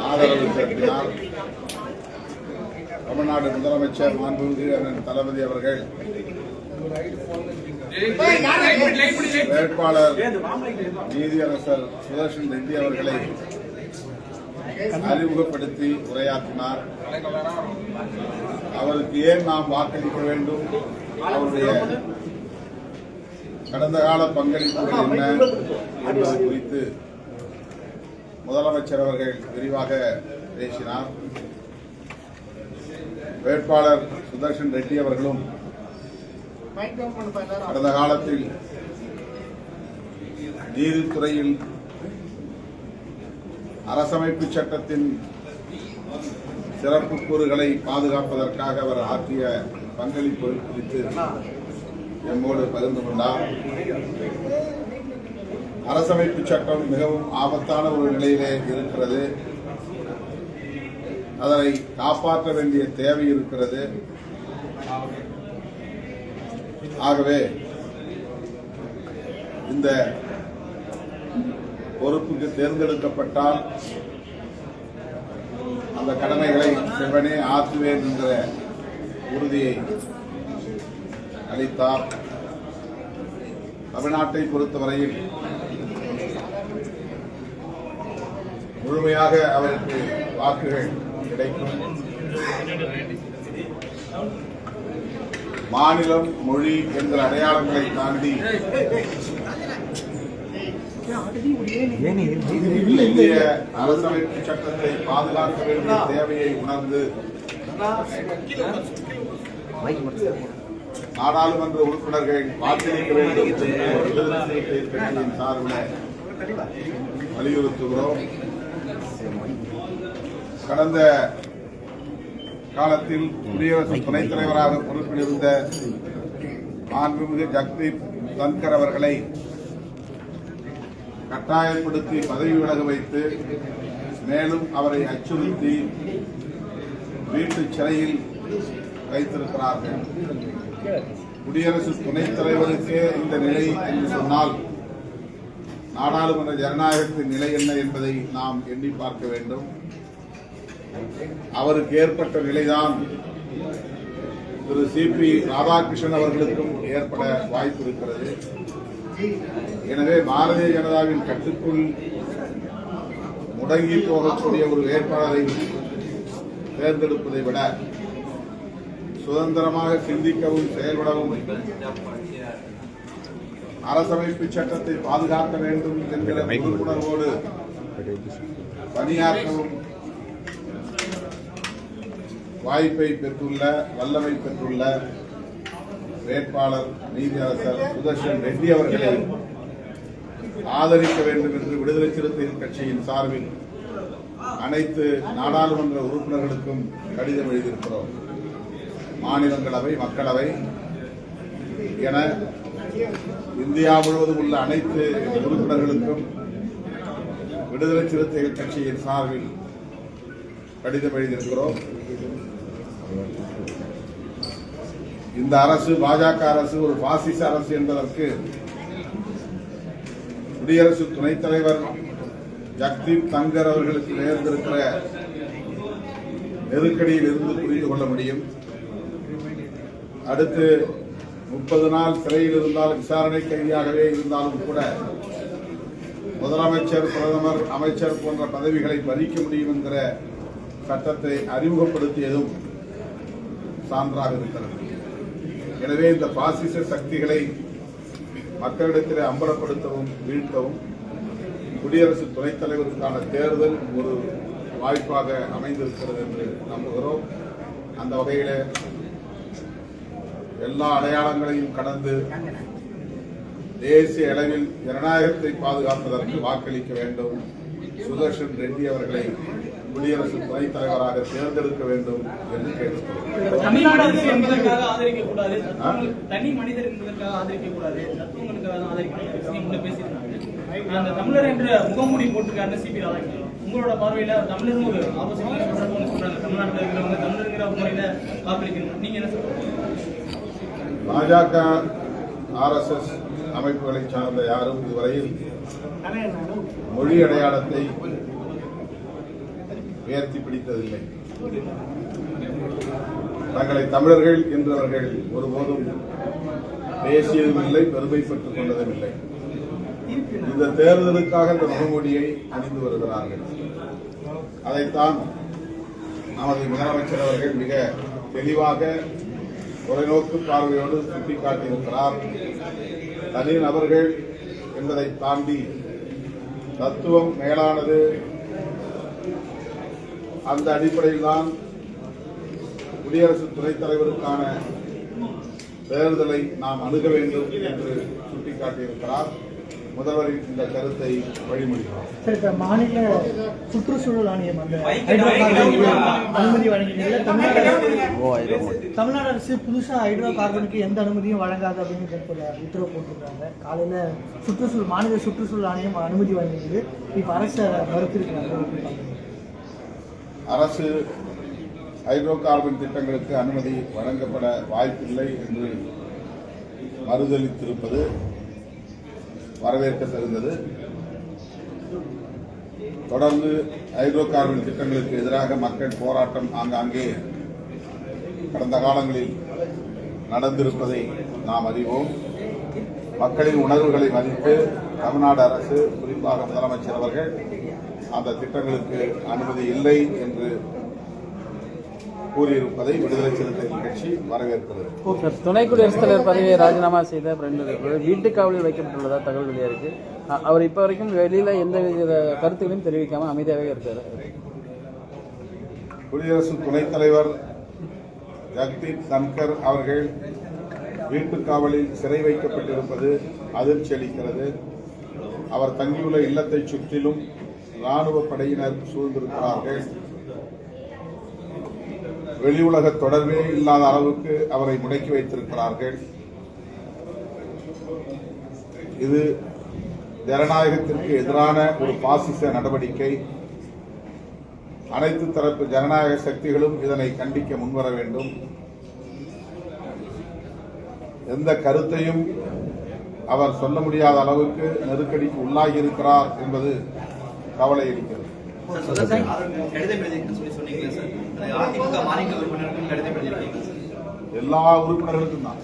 ஆதரவு திரட்டினார். தமிழ்நாடு முதலமைச்சர் மாண்புமிகு அண்ணன் தளபதி அவர்கள் வேட்பாளர் நீதியரசர் சுதர்ஷன் ரெட்டி அவர்களை அறிமுகப்படுத்தி உரையாற்றினார். அவருக்கு ஏன் நாம் வாக்களிக்க வேண்டும், அவருடைய கடந்த கால பங்களிப்புகள் என்ன என்பது குறித்து முதலமைச்சர் அவர்கள் விரிவாக பேசினார். வேட்பாளர் சுதர்ஷன் ரெட்டி அவர்களும் கடந்த காலத்தில் நீதித்துறையில் அரசமைப்பு சட்டத்தின் சிறப்பு கூறுகளை பாதுகாப்பதற்காக அவர் ஆற்றிய பங்களிப்பு குறித்து எம்மோடு பகிர்ந்து கொண்டார். அரசமைப்பு சட்டம் மிகவும் ஆபத்தான ஒரு நிலையிலே இருக்கிறது. அதனை காப்பாற்ற வேண்டிய தேவை இருக்கிறது. ஆகவே இந்த பொறுப்புக்கு தேர்ந்தெடுக்கப்பட்டால் அந்த கடமைகளை செவ்வனே ஆற்றுவேன் என்கிற உறுதியை அளித்தார். தமிழ்நாட்டை பொறுத்தவரையில் முழுமையாக அவருக்கு வாக்குகள் கிடைக்கும். மாநிலம், மொழி என்கிற அடையாளங்களை தாண்டி இந்திய அரசமைப்பு சட்டத்தை பாதுகாக்க வேண்டிய தேவையை உணர்ந்து நாடாளுமன்ற உறுப்பினர்கள் வாக்களிக்க வேண்டும் என்று விடுதலை சிறுத்தைகள் கட்சியின் சார்பில் வலியுறுத்துகிறோம். கடந்த காலத்தில் குடியரசு துணைத் தலைவராக பொறுப்பிலிருந்த மாண்புமிகு ஜக்தீப் தன்கர் அவர்களை கட்டாயப்படுத்தி பதவி விலக வைத்து மேலும் அவரை அச்சுறுத்தி வீட்டு சிறையில் வைத்திருக்கிறார்கள். குடியரசு துணைத் தலைவருக்கே இந்த நிலை என்று சொன்னால் நாடாளுமன்ற ஜனநாயகத்தின் நிலை என்ன என்பதை நாம் எண்ணி பார்க்க வேண்டும். அவருக்கு ஏற்பட்ட நிலைதான் திரு சி.பி. ராதாகிருஷ்ணன் அவர்களுக்கும் ஏற்பட வாய்ப்பு இருக்கிறது. எனவே பாரதிய ஜனதாவின் கட்டுக்குள் முடங்கி போகக்கூடிய ஒரு வேட்பாளரை தேர்ந்தெடுப்பதை விட சுதந்திரமாக சிந்திக்கவும் செயல்படவும் அரசமைப்பு சட்டத்தை பாதுகாக்க வேண்டும் என்கிற பொறுப்புணர்வோடு பணியாற்றவும் வாய்ப்பை பெற்றுள்ள, வல்லமை பெற்றுள்ள வேட்பாளர் நீதியரசர் சுதர்ஷன் ரெட்டி அவர்களை ஆதரிக்க வேண்டும் என்று விடுதலை சிறுத்தைகள் கட்சியின் சார்பில் அனைத்து நாடாளுமன்ற உறுப்பினர்களுக்கும் கடிதம் எழுதியிருக்கிறோம். மாநிலங்களவை, மக்களவை என இந்தியா முழுவதும் உள்ள அனைத்து உறுப்பினர்களுக்கும் விடுதலை சிறுத்தைகள் கட்சியின் சார்பில் கடிதம் எழுதியிருக்கிறோம். இந்த அரசு, பாஜக அரசு, ஒரு பாசிச அரசு என்பதற்கு குடியரசு துணைத் தலைவர் ஜக்தீப் தங்கர் அவர்களுக்கு நேர்ந்திருக்கிற நெருக்கடியில் இருந்து புரிந்து கொள்ள முடியும். அடுத்து 30 நாள் சிறையில் இருந்தால், விசாரணை கைதியாகவே இருந்தாலும் கூட முதலமைச்சர், பிரதமர், அமைச்சர் போன்ற பதவிகளை பறிக்க முடியும் என்கிற சட்டத்தை அறிமுகப்படுத்தியதும் சான்றாக இருக்கிறது. எனவே இந்த பாசிச சக்திகளை மக்களிடத்தில் அம்பலப்படுத்தவும் வீழ்த்தவும் குடியரசு துணைத் தலைவருக்கான தேர்தல் ஒரு வாய்ப்பாக அமைந்திருக்கிறது என்று நம்புகிறோம். அந்த வகையில் எல்லா அடையாளங்களையும் கடந்து தேசிய அளவில் ஜனநாயகத்தை பாதுகாப்பதற்கு வாக்களிக்க வேண்டும். சுதர்ஷன் ரெட்டி அவர்களை குடியரசு துணைத் தலைவராக தேர்ந்தெடுக்க வேண்டும் என்று கேட்டுக்கொள்கிறேன். தனி மனிதர் என்பதற்காக ஆதரிக்கக்கூடாது, தத்துவங்களுக்காக ஆதரிக்க தமிழர் என்ற முகமூடி போட்டிருக்காரு சி.பி. ராதாகிருஷ்ணன். உங்களோட பார்வையில தமிழரும் ஒரு ஆலோசனை சொல்றாங்க, தமிழ்நாட்டில் இருக்கிறவங்க தமிழருங்கிற முறையில வாக்களிக்கணும், நீங்க என்ன சொல்றீங்க? பாஜக, RSS அமைப்புகளை சார்ந்த யாரும் இதுவரையில் மொழி அடையாளத்தை உயர்த்தி பிடித்ததில்லை. தங்களை தமிழர்கள் என்றவர்கள் ஒருபோதும் பேசியதும் இல்லை, பெருமை பெற்றுக் கொண்டதும் இல்லை. இந்த தேர்தலுக்காக இந்த முகமூடியை அணிந்து வருகிறார்கள். அதைத்தான் நமது முதலமைச்சர் அவர்கள் மிக தெளிவாக தொலைநோக்கு பார்வையோடு சுட்டிக்காட்டியிருக்கிறார். தனி நபர்கள் என்பதை தாண்டி தத்துவம் மேலானது. அந்த அடிப்படையில் தான் குடியரசு துணைத் தலைவருக்கான தேர்தலை நாம் அணுக வேண்டும் என்று சுட்டிக்காட்டியிருக்கிறார். முதல்வரின் இந்த கருத்தை வழிமொழிகிறார். மாநில சுற்றுச்சூழல் ஆணையம் அந்த அனுமதி வழங்கினீங்க. தமிழ்நாடு அரசு புதுசா ஹைட்ரோ கார்பனுக்கு எந்த அனுமதியும் வழங்காது அப்படின்னு உத்தரவு போட்டிருக்காங்க. காலையில சுற்றுச்சூழல் மாநில சுற்றுச்சூழல் ஆணையம் அனுமதி வழங்கினது. இப்ப அரசு மறுத்திருக்கிறாங்க. அரசு ஹைட்ரோ கார்பன் திட்டங்களுக்கு அனுமதி வழங்கப்பட வாய்ப்பில்லை என்று மறுதளித்திருப்பது வரவேற்க தருந்தது. தொடர்ந்து ஹைட்ரோ கார்பன் திட்டங்களுக்கு எதிராக மக்கள் போராட்டம் ஆங்காங்கே கடந்த காலங்களில் நடந்திருப்பதை நாம் அறிவோம். மக்களின் உணர்வுகளை மதித்து தமிழ்நாடு அரசு, குறிப்பாக முதலமைச்சர் அவர்கள் அந்த திட்டங்களுக்கு அனுமதி இல்லை என்று கூறியிருப்பதை விடுதலை சிறுத்தைகள் கட்சி வரவேற்கிறது. துணை குடியரசுத் தலைவர் பதவியை ராஜினாமா செய்த வீட்டு காவலில் வைக்கப்பட்டுள்ளதா தகவல் வெளியாயிருக்கு. அவர் இப்ப வரைக்கும் வெளியில எந்த வித கருத்துக்களையும் தெரிவிக்காம அமைதியாகவே இருக்காரு. குடியரசு துணைத் தலைவர் ஜக்தீப் தன்கர் அவர்கள் வீட்டு காவலில் சிறை வைக்கப்பட்டிருப்பது அதிர்ச்சி அளிக்கிறது. அவர் தங்கியுள்ள இல்லத்தை சுற்றிலும் ராணுவ படையினர் சூழ்ந்திருக்கிறார்கள். வெளி உலக தொடர்பே இல்லாத அளவுக்கு அவரை முடக்கி வைத்திருக்கிறார்கள். இது ஜனநாயகத்திற்கு எதிரான ஒரு பாசிச நடவடிக்கை. அனைத்து தரப்பு ஜனநாயக சக்திகளும் இதனை கண்டிக்க முன்வர வேண்டும். எந்த கருத்தையும் அவர் சொல்ல முடியாத அளவுக்கு நெருக்கடிக்கு உள்ளாகி இருக்கிறார் என்பது கவலை அளிக்கிறது. எல்லா உறுப்பினர்களுக்கும் தான்.